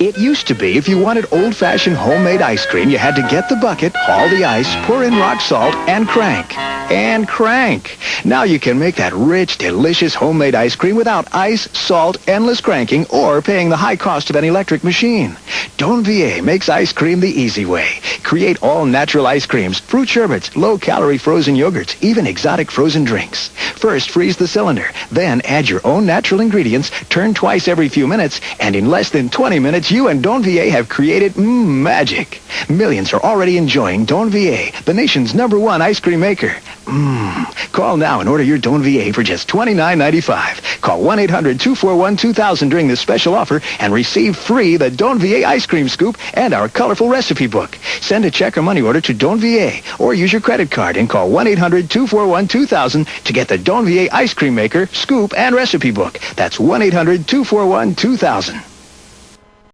It used to be if you wanted old-fashioned homemade ice cream, you had to get the bucket, haul the ice, pour in rock salt, and crank. And crank. Now you can make that rich, delicious homemade ice cream without ice, salt, endless cranking, or paying the high cost of an electric machine. Don V.A. makes ice cream the easy way. Create all-natural ice creams, fruit sherbets, low-calorie frozen yogurts, even exotic frozen drinks. First, freeze the cylinder. Then add your own natural ingredients, turn twice every few minutes, and in less than 20 minutes, you and Don V.A. have created magic. Millions are already enjoying Don V.A., the nation's #1 ice cream maker. Call now and order your Don V.A. for just $29.95. Call 1-800-241-2000 during this special offer and receive free the Don V.A. ice cream scoop and our colorful recipe book. Send a check or money order to Don V.A. or use your credit card and call 1-800-241-2000 to get the Don V.A. ice cream maker, scoop, and recipe book. That's 1-800-241-2000.